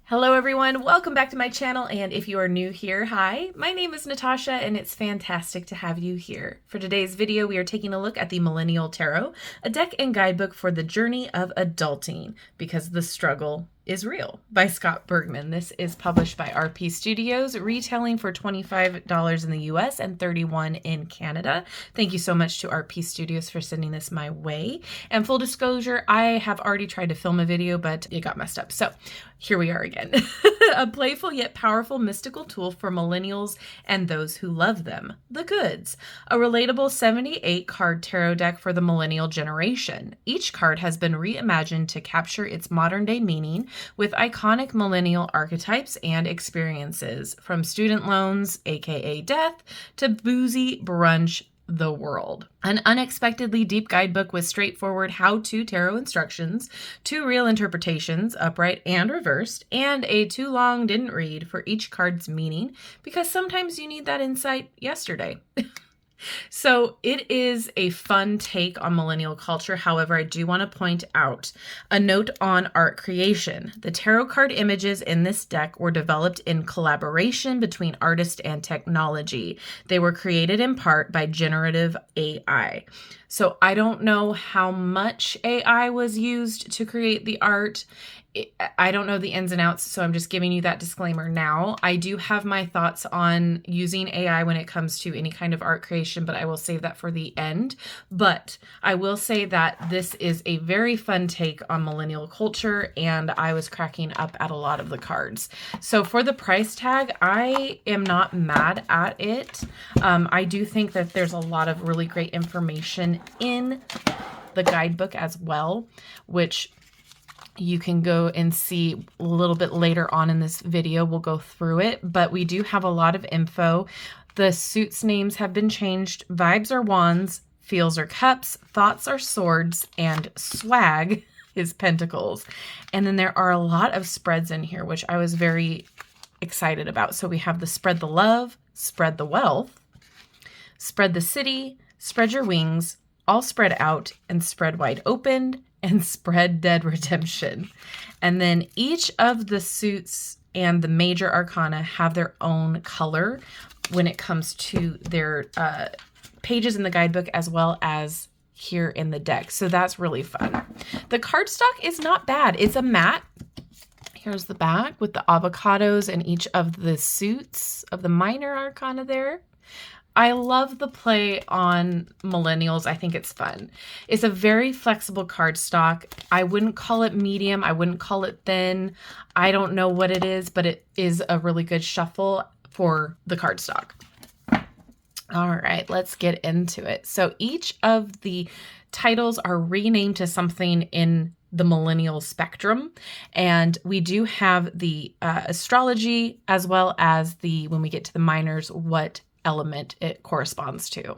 Hello everyone, welcome back to my channel, and if you are new here, hi, my name is Natasha and it's fantastic to have you here. For today's video, we are taking a look at the Millennial Tarot, a deck and guidebook for the journey of adulting, because the struggle is real, by Scott Bergman. This is published by RP Studios, retailing for $25 in the US and $31 in Canada. Thank you so much to RP Studios for sending this my way. And full disclosure, I have already tried to film a video, but it got messed up. So here we are again. A playful yet powerful mystical tool for millennials and those who love them. The goods. A relatable 78 card tarot deck for the millennial generation. Each card has been reimagined to capture its modern day meaning with iconic millennial archetypes and experiences, from student loans, aka death, to boozy brunch, the world. An unexpectedly deep guidebook with straightforward how-to tarot instructions, 2 real interpretations, upright and reversed, and a too long didn't read for each card's meaning, because sometimes you need that insight yesterday. So it is a fun take on millennial culture. However, I do want to point out a note on art creation. The tarot card images in this deck were developed in collaboration between artist and technology. They were created in part by generative AI. So I don't know how much AI was used to create the art. I don't know the ins and outs, so I'm just giving you that disclaimer now. I do have my thoughts on using AI when it comes to any kind of art creation, but I will save that for the end. But I will say that this is a very fun take on millennial culture, and I was cracking up at a lot of the cards. So for the price tag, I am not mad at it. I do think that there's a lot of really great information in the guidebook as well, which you can go and see a little bit later on in this video. We'll go through it, but we do have a lot of info. The suits' names have been changed. Vibes are wands, feels are cups, thoughts are swords, and swag is pentacles. And then there are a lot of spreads in here, which I was very excited about. So we have the spread the love, spread the wealth, spread the city, spread your wings, all spread out, and spread wide open, and spread dead redemption. And then each of the suits and the major arcana have their own color when it comes to their pages in the guidebook, as well as here in the deck. So that's really fun. The cardstock is not bad. It's a matte. Here's the back with the avocados and each of the suits of the minor arcana there. I love the play on millennials. I think it's fun. It's a very flexible cardstock. I wouldn't call it medium. I wouldn't call it thin. I don't know what it is, but it is a really good shuffle for the cardstock. All right, let's get into it. So each of the titles are renamed to something in the millennial spectrum, and we do have the astrology, as well as the, when we get to the minors, what element it corresponds to.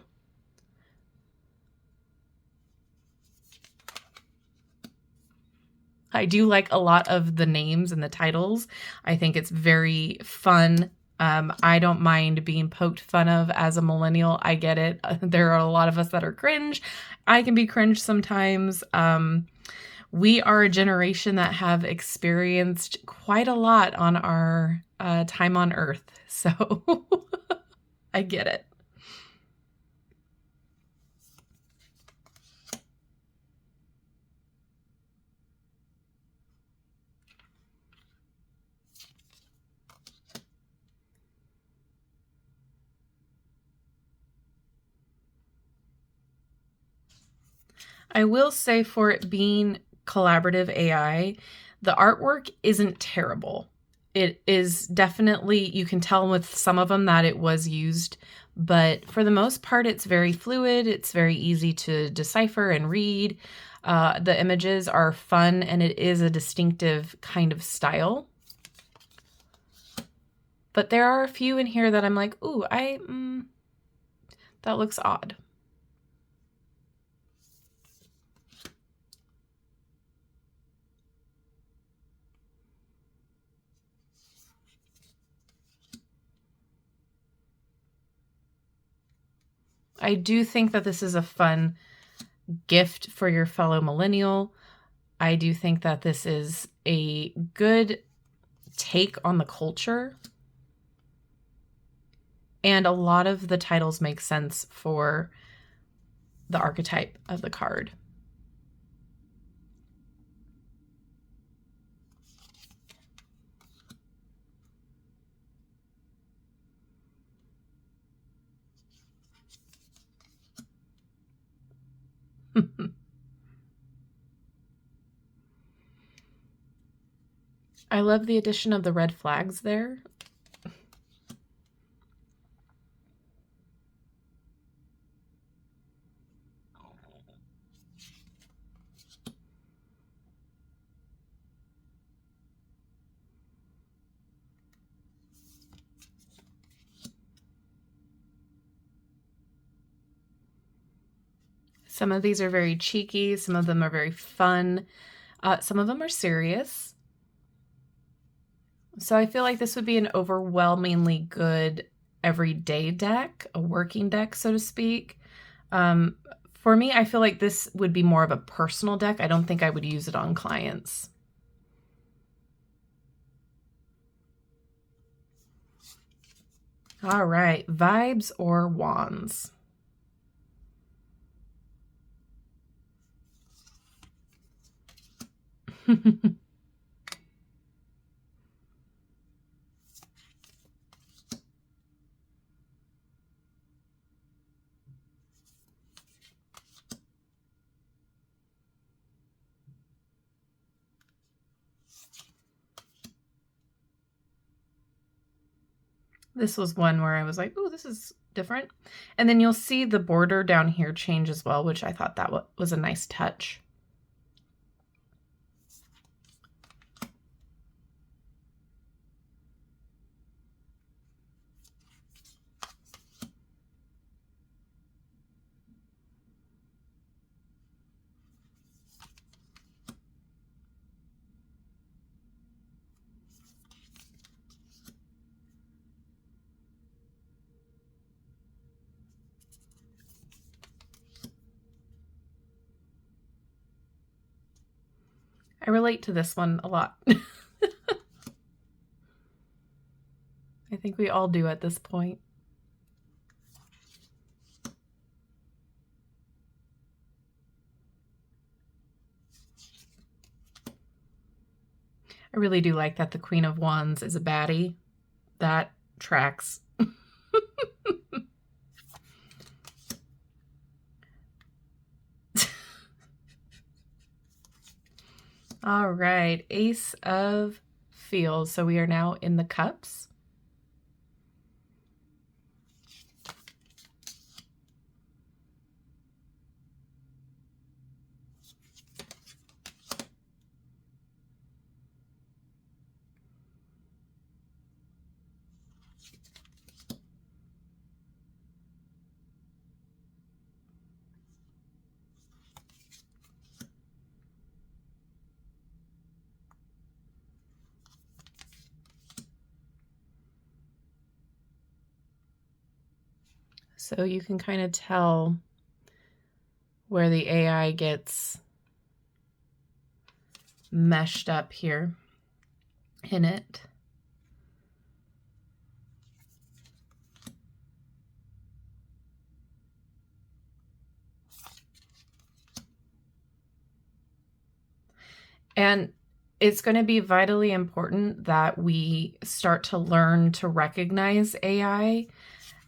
I do like a lot of the names and the titles. I think it's very fun. I don't mind being poked fun of as a millennial. I get it. There are a lot of us that are cringe. I can be cringe sometimes. We are a generation that have experienced quite a lot on our time on Earth. So I get it. I will say, for it being collaborative AI, the artwork isn't terrible. It is definitely, you can tell with some of them that it was used, but for the most part, it's very fluid. It's very easy to decipher and read. The images are fun, and it is a distinctive kind of style. But there are a few in here that I'm like, ooh, that looks odd. I do think that this is a fun gift for your fellow millennial. I do think that this is a good take on the culture. And a lot of the titles make sense for the archetype of the card. I love the addition of the red flags there. Some of these are very cheeky. Some of them are very fun. Some of them are serious. So I feel like this would be an overwhelmingly good everyday deck, a working deck, so to speak. For me, I feel like this would be more of a personal deck. I don't think I would use it on clients. All right, vibes or wands? This was one where I was like, oh, this is different. And then you'll see the border down here change as well, which I thought that was a nice touch. I relate to this one a lot. I think we all do at this point. I really do like that the Queen of Wands is a baddie. That tracks. All right, Ace of Fields. So we are now in the cups. So you can kind of tell where the AI gets meshed up here in it. And it's going to be vitally important that we start to learn to recognize AI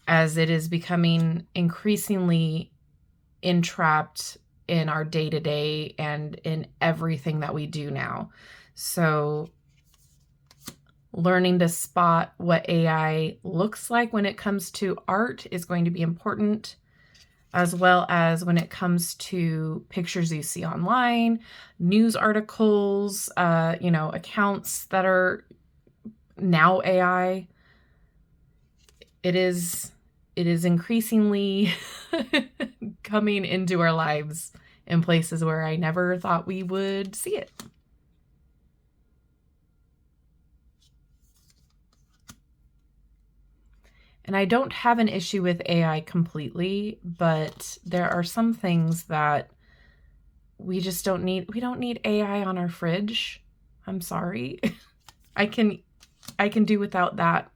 as it is becoming increasingly entrapped in our day-to-day and in everything that we do now. So learning to spot what AI looks like when it comes to art is going to be important, as well as when it comes to pictures you see online, news articles, accounts that are now AI. It is increasingly coming into our lives in places where I never thought we would see it. And I don't have an issue with AI completely, but there are some things that we just don't need. We don't need AI on our fridge. I'm sorry. I can I can do without that.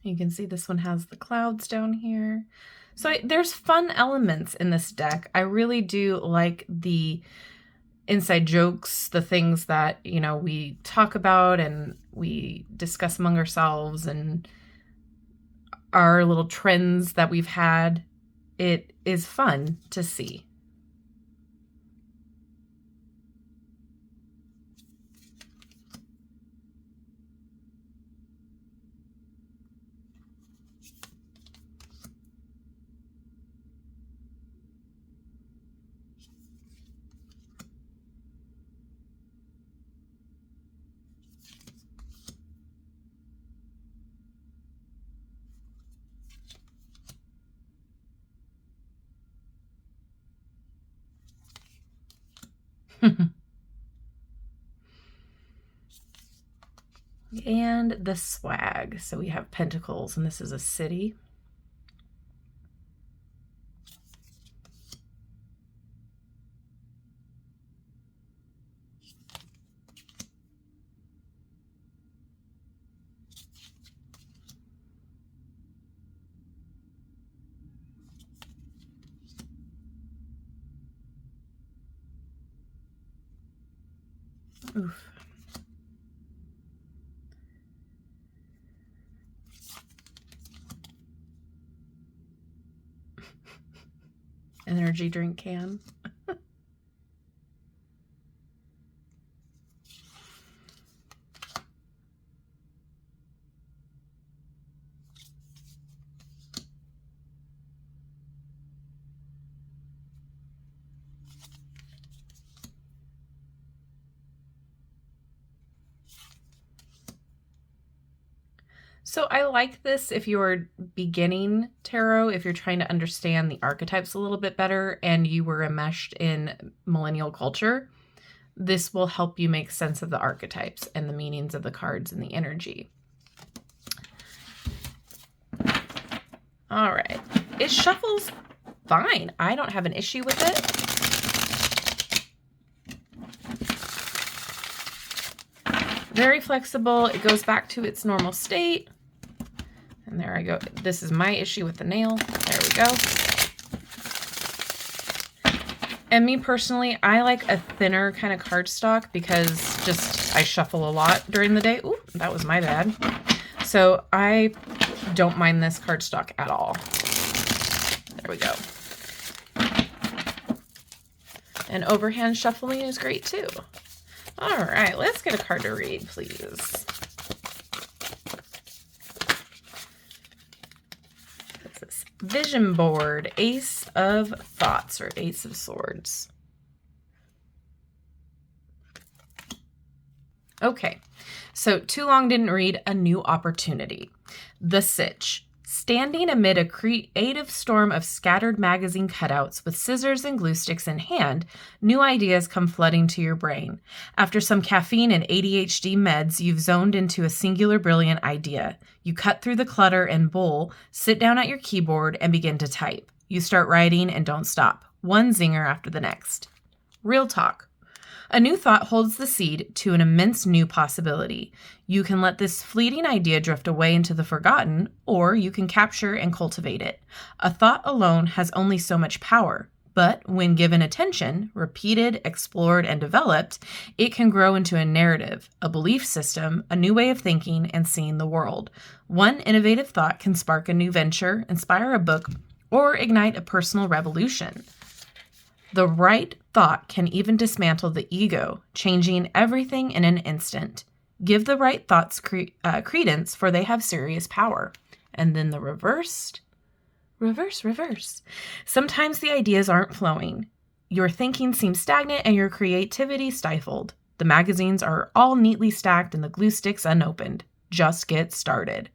You can see this one has the clouds down here. So there's fun elements in this deck. I really do like the inside jokes, the things that, you know, we talk about and we discuss among ourselves, and our little trends that we've had. It is fun to see. And the swag. So we have pentacles, and this is a city. Oof. Energy drink can. So I like this if you're beginning tarot, if you're trying to understand the archetypes a little bit better and you were enmeshed in millennial culture. This will help you make sense of the archetypes and the meanings of the cards and the energy. All right. It shuffles fine. I don't have an issue with it. Very flexible. It goes back to its normal state. And there I go. This is my issue with the nail. There we go. And me personally, I like a thinner kind of cardstock because just I shuffle a lot during the day. Ooh, that was my bad. So I don't mind this cardstock at all. There we go. And overhand shuffling is great too. All right, let's get a card to read, please. What's this? Vision board, Ace of Thoughts or Ace of Swords. Okay, so too long didn't read. A new opportunity. The Sitch. Standing amid a creative storm of scattered magazine cutouts with scissors and glue sticks in hand, new ideas come flooding to your brain. After some caffeine and ADHD meds, you've zoned into a singular brilliant idea. You cut through the clutter and bowl, sit down at your keyboard, and begin to type. You start writing and don't stop. One zinger after the next. Real talk. A new thought holds the seed to an immense new possibility. You can let this fleeting idea drift away into the forgotten, or you can capture and cultivate it. A thought alone has only so much power, but when given attention, repeated, explored, and developed, it can grow into a narrative, a belief system, a new way of thinking and seeing the world. One innovative thought can spark a new venture, inspire a book, or ignite a personal revolution. The right thought can even dismantle the ego, changing everything in an instant. Give the right thoughts credence, for they have serious power. And then the reversed. Reverse. Sometimes the ideas aren't flowing. Your thinking seems stagnant and your creativity stifled. The magazines are all neatly stacked and the glue sticks unopened. Just get started.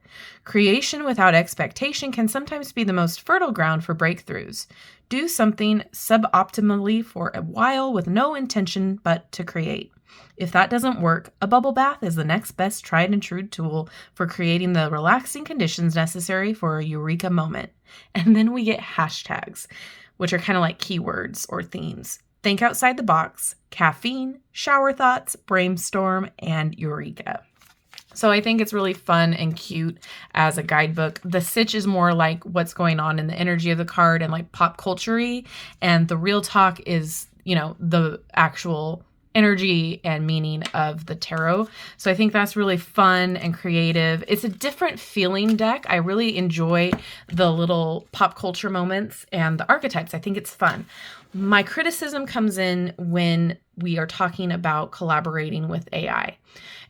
Creation without expectation can sometimes be the most fertile ground for breakthroughs. Do something suboptimally for a while with no intention but to create. If that doesn't work, a bubble bath is the next best tried and true tool for creating the relaxing conditions necessary for a eureka moment. And then we get hashtags, which are kind of like keywords or themes. Think outside the box, caffeine, shower thoughts, brainstorm, and eureka. So I think it's really fun and cute as a guidebook. The Sitch is more like what's going on in the energy of the card and like pop culture-y. And the Real Talk is, the actual energy and meaning of the tarot. So I think that's really fun and creative. It's a different feeling deck. I really enjoy the little pop culture moments and the archetypes. I think it's fun. My criticism comes in when we are talking about collaborating with AI.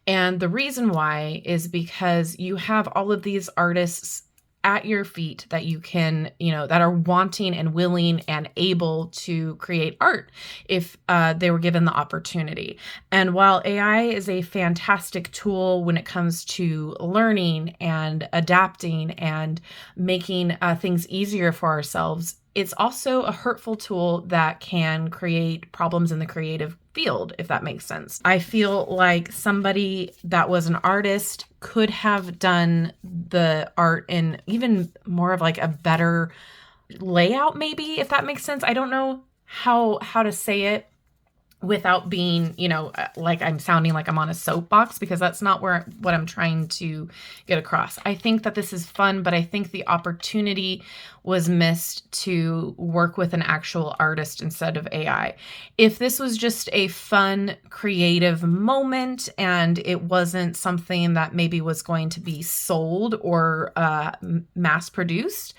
And the reason why is because you have all of these artists at your feet that you can, that are wanting and willing and able to create art if they were given the opportunity. And while AI is a fantastic tool when it comes to learning and adapting and making things easier for ourselves, it's also a hurtful tool that can create problems in the creative field, if that makes sense. I feel like somebody that was an artist could have done the art in even more of like a better layout, maybe, if that makes sense. I don't know how to say it without being, like I'm sounding like I'm on a soapbox, because that's not what I'm trying to get across. I think that this is fun, but I think the opportunity was missed to work with an actual artist instead of AI. If this was just a fun, creative moment and it wasn't something that maybe was going to be sold or mass produced,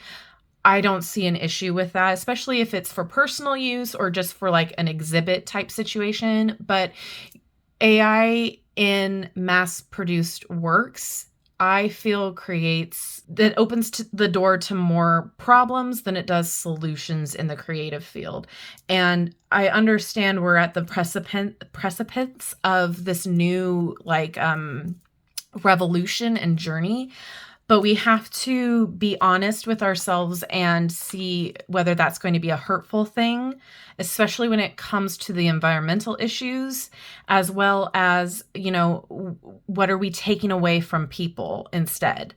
I don't see an issue with that, especially if it's for personal use or just for like an exhibit type situation. But AI in mass produced works, I feel opens the door to more problems than it does solutions in the creative field. And I understand we're at the precipice of this new revolution and journey. But we have to be honest with ourselves and see whether that's going to be a hurtful thing, especially when it comes to the environmental issues, as well as, what are we taking away from people instead?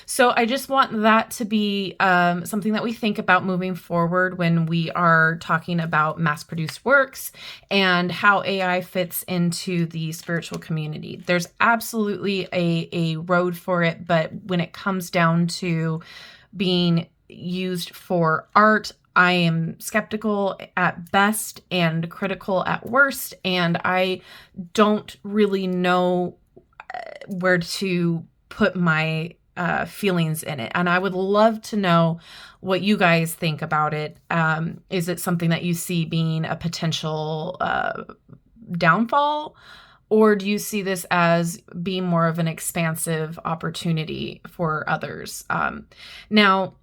So I just want that to be something that we think about moving forward when we are talking about mass-produced works and how AI fits into the spiritual community. There's absolutely a road for it, but when it comes down to being used for art, I am skeptical at best and critical at worst, and I don't really know where to put my feelings in it. And I would love to know what you guys think about it. Is it something that you see being a potential downfall, or do you see this as being more of an expansive opportunity for others? Now,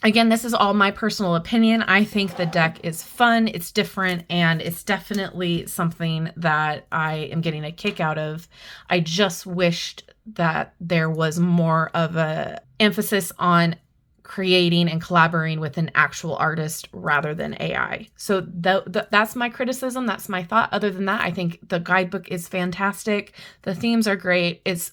again, this is all my personal opinion. I think the deck is fun, it's different, and it's definitely something that I am getting a kick out of. I just wished that there was more of a emphasis on creating and collaborating with an actual artist rather than AI. So that's my criticism. That's my thought. Other than that, I think the guidebook is fantastic. The themes are great. It's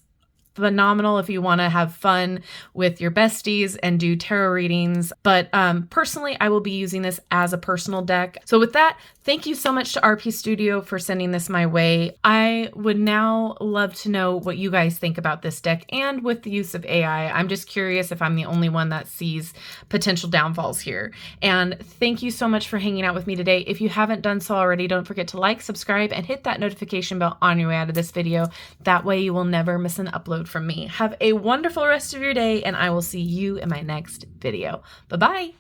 phenomenal if you want to have fun with your besties and do tarot readings. But personally, I will be using this as a personal deck. So with that, thank you so much to RP Studio for sending this my way. I would now love to know what you guys think about this deck and with the use of AI. I'm just curious if I'm the only one that sees potential downfalls here. And thank you so much for hanging out with me today. If you haven't done so already, don't forget to like, subscribe, and hit that notification bell on your way out of this video. That way you will never miss an upload from me. Have a wonderful rest of your day, and I will see you in my next video. Bye-bye.